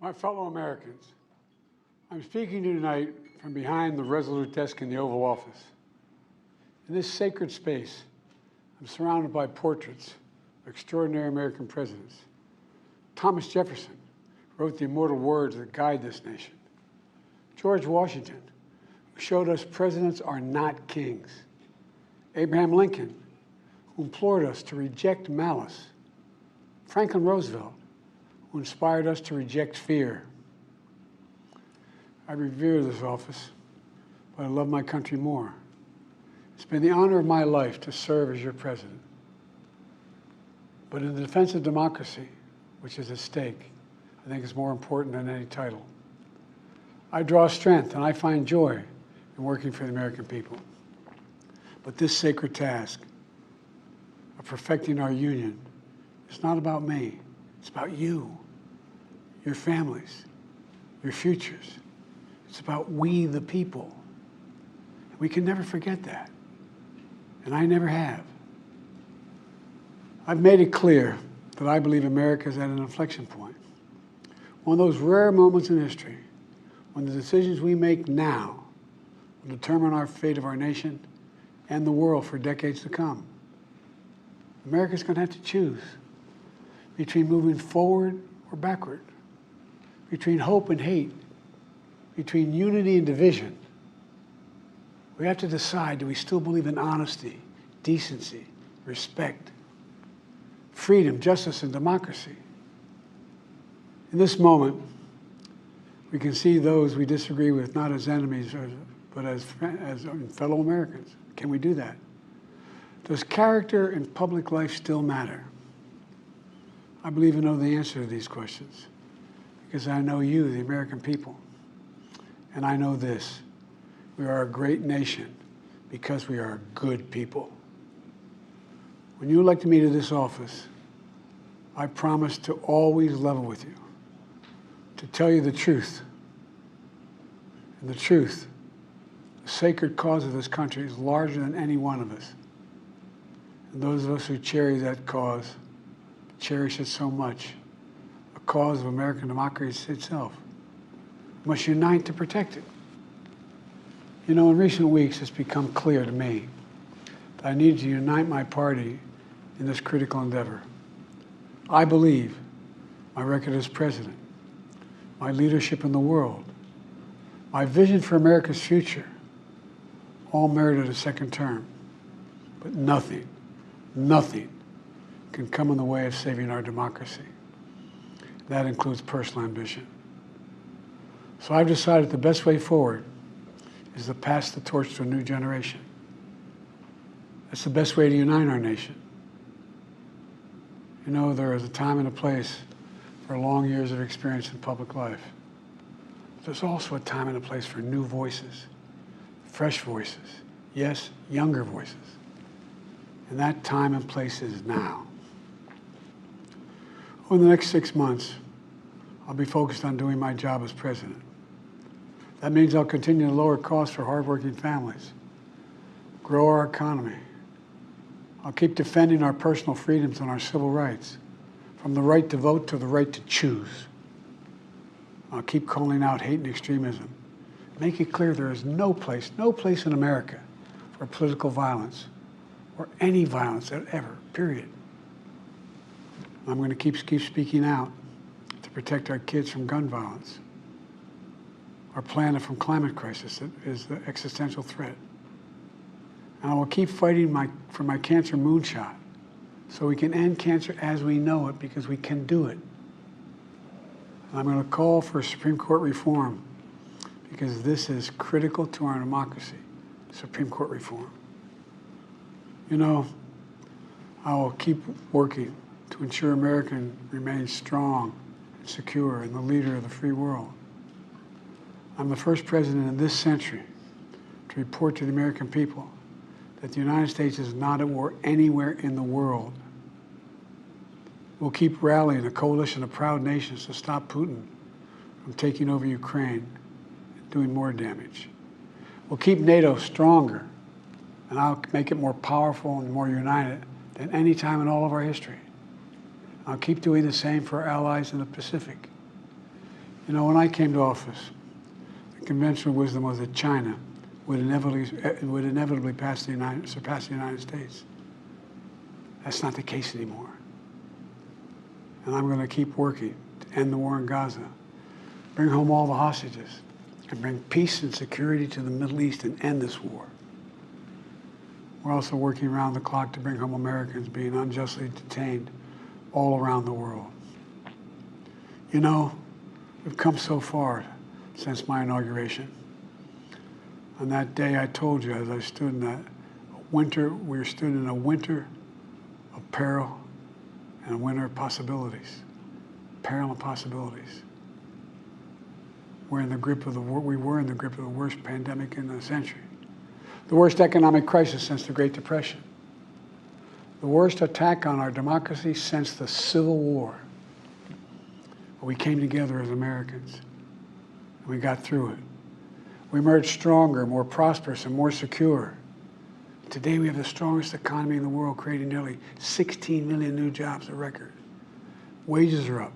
My fellow Americans, I'm speaking to you tonight from behind the resolute desk in the Oval Office. In this sacred space, I'm surrounded by portraits of extraordinary American presidents. Thomas Jefferson wrote the immortal words that guide this nation. George Washington, who showed us presidents are not kings. Abraham Lincoln, who implored us to reject malice. Franklin Roosevelt, who inspired us to reject fear. I revere this office, but I love my country more. It's been the honor of my life to serve as your president. But in the defense of democracy, which is at stake, I think is more important than any title. I draw strength and I find joy in working for the American people. But this sacred task of perfecting our union is not about me. It's about you, your families, your futures. It's about we, the people. We can never forget that. And I never have. I've made it clear that I believe America is at an inflection point. One of those rare moments in history when the decisions we make now will determine our fate of our nation and the world for decades to come. America's going to have to choose between moving forward or backward, between hope and hate, between unity and division. We have to decide, do we still believe in honesty, decency, respect, freedom, justice, and democracy? In this moment, we can see those we disagree with not as enemies, but as fellow Americans. Can we do that? Does character in public life still matter? I believe I know the answer to these questions because I know you, the American people. And I know this, we are a great nation because we are good people. When you elected me to this office, I promised to always level with you, to tell you the truth. And the truth, the sacred cause of this country is larger than any one of us. And those of us who cherish that cause, cherish it so much, a cause of American democracy itself, must unite to protect it. You know, in recent weeks, it's become clear to me that I need to unite my party in this critical endeavor. I believe my record as president, my leadership in the world, my vision for America's future, all merited a second term. But nothing can come in the way of saving our democracy. That includes personal ambition. So I've decided the best way forward is to pass the torch to a new generation. That's the best way to unite our nation. You know, there is a time and a place for long years of experience in public life. There's also a time and a place for new voices, fresh voices, yes, younger voices. And that time and place is now. Over the next 6 months, I'll be focused on doing my job as president. That means I'll continue to lower costs for hardworking families, grow our economy. I'll keep defending our personal freedoms and our civil rights, from the right to vote to the right to choose. I'll keep calling out hate and extremism. Make it clear there is no place in America for political violence or any violence ever, period. I'm going to keep speaking out to protect our kids from gun violence, our planet from climate crisis that is the existential threat. And I will keep fighting for my cancer moonshot so we can end cancer as we know it, because we can do it. And I'm going to call for Supreme Court reform because this is critical to our democracy, Supreme Court reform. You know, I will keep working to ensure America remains strong and secure and the leader of the free world. I'm the first president in this century to report to the American people that the United States is not at war anywhere in the world. We'll keep rallying a coalition of proud nations to stop Putin from taking over Ukraine and doing more damage. We'll keep NATO stronger, and I'll make it more powerful and more united than any time in all of our history. I'll keep doing the same for our allies in the Pacific. You know, when I came to office, the conventional wisdom was that China would inevitably surpass the United States. That's not the case anymore. And I'm going to keep working to end the war in Gaza, bring home all the hostages, and bring peace and security to the Middle East and end this war. We're also working around the clock to bring home Americans being unjustly detained all around the world. You know, we've come so far since my inauguration. On that day, I told you, as I stood in that winter, we stood in a winter of peril and a winter of possibilities. Peril and possibilities. We were in the grip of the worst pandemic in the century. The worst economic crisis since the Great Depression. The worst attack on our democracy since the Civil War. But we came together as Americans, and we got through it. We emerged stronger, more prosperous, and more secure. Today we have the strongest economy in the world, creating nearly 16 million new jobs, a record. Wages are up.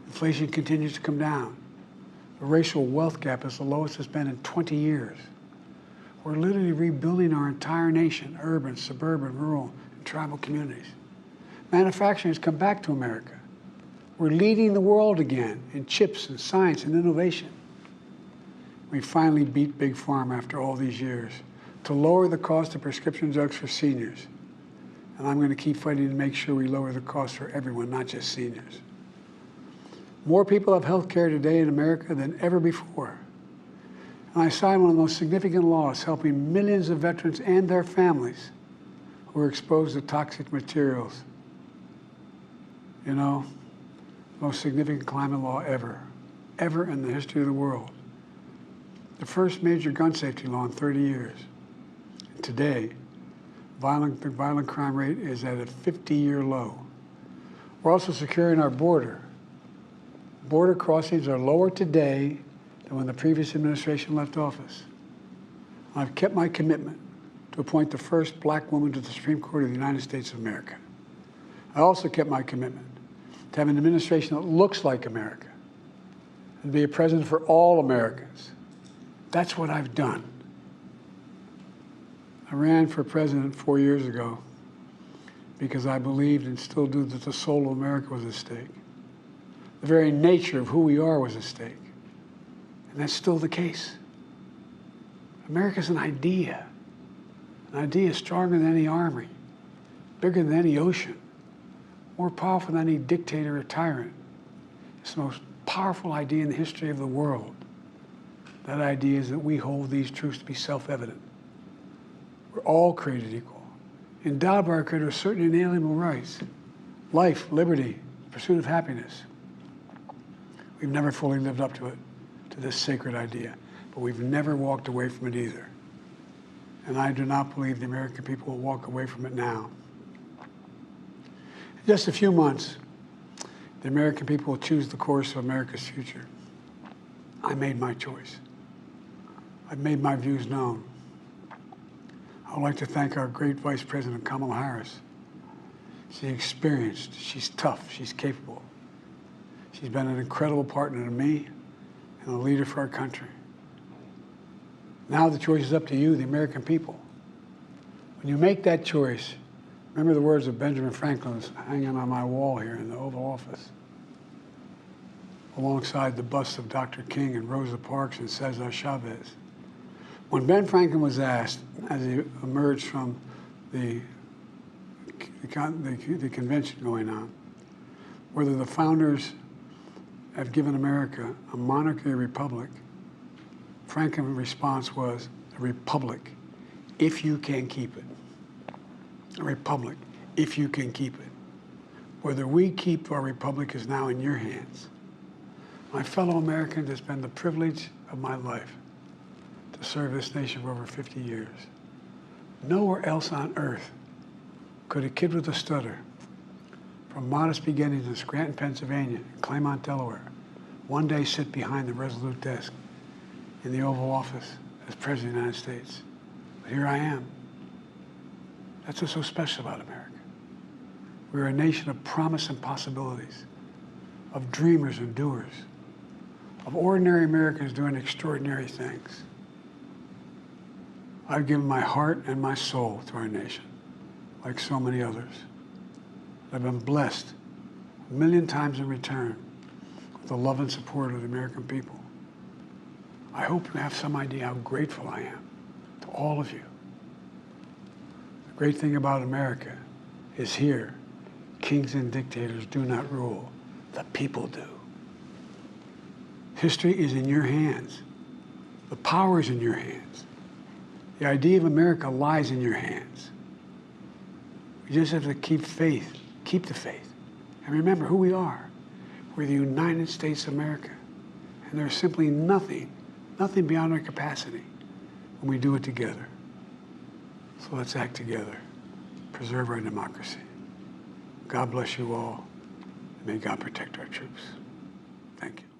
Inflation continues to come down. The racial wealth gap is the lowest it's been in 20 years. We're literally rebuilding our entire nation, urban, suburban, rural, and tribal communities. Manufacturing has come back to America. We're leading the world again in chips and science and innovation. We finally beat Big Pharma after all these years to lower the cost of prescription drugs for seniors. And I'm going to keep fighting to make sure we lower the cost for everyone, not just seniors. More people have health care today in America than ever before. And I signed one of the most significant laws helping millions of veterans and their families who are exposed to toxic materials. You know, most significant climate law ever in the history of the world. The first major gun safety law in 30 years. And today, the violent crime rate is at a 50-year low. We're also securing our border. Border crossings are lower today than when the previous administration left office. I've kept my commitment to appoint the first black woman to the Supreme Court of the United States of America. I also kept my commitment to have an administration that looks like America and be a president for all Americans. That's what I've done. I ran for president 4 years ago because I believed and still do that the soul of America was at stake. The very nature of who we are was at stake. And that's still the case. America's an idea. An idea stronger than any army, bigger than any ocean, more powerful than any dictator or tyrant. It's the most powerful idea in the history of the world. That idea is that we hold these truths to be self-evident. We're all created equal, endowed by our Creator with certain inalienable rights: life, liberty, pursuit of happiness. We've never fully lived up to it, to this sacred idea, but we've never walked away from it either. And I do not believe the American people will walk away from it now. In just a few months, the American people will choose the course of America's future. I made my choice. I've made my views known. I would like to thank our great Vice President, Kamala Harris. She's experienced, she's tough, she's capable. She's been an incredible partner to me and a leader for our country. Now the choice is up to you, the American people. When you make that choice, remember the words of Benjamin Franklin hanging on my wall here in the Oval Office, alongside the busts of Dr. King and Rosa Parks and Cesar Chavez. When Ben Franklin was asked, as he emerged from the convention going on, whether the founders have given America a monarchy or republic, Franklin's response was, a republic, if you can keep it. A republic, if you can keep it. Whether we keep our republic is now in your hands. My fellow Americans, it's been the privilege of my life to serve this nation for over 50 years. Nowhere else on earth could a kid with a stutter, from modest beginnings in Scranton, Pennsylvania, and Claymont, Delaware, one day sit behind the resolute desk in the Oval Office as President of the United States. But here I am. That's what's so special about America. We're a nation of promise and possibilities, of dreamers and doers, of ordinary Americans doing extraordinary things. I've given my heart and my soul to our nation, like so many others. I've been blessed a million times in return with the love and support of the American people. I hope you have some idea how grateful I am to all of you. The great thing about America is here, kings and dictators do not rule, the people do. History is in your hands. The power is in your hands. The idea of America lies in your hands. You just have to keep faith, keep the faith. And remember who we are. We're the United States of America. And there's simply nothing beyond our capacity when we do it together. So let's act together, preserve our democracy. God bless you all, and may God protect our troops. Thank you.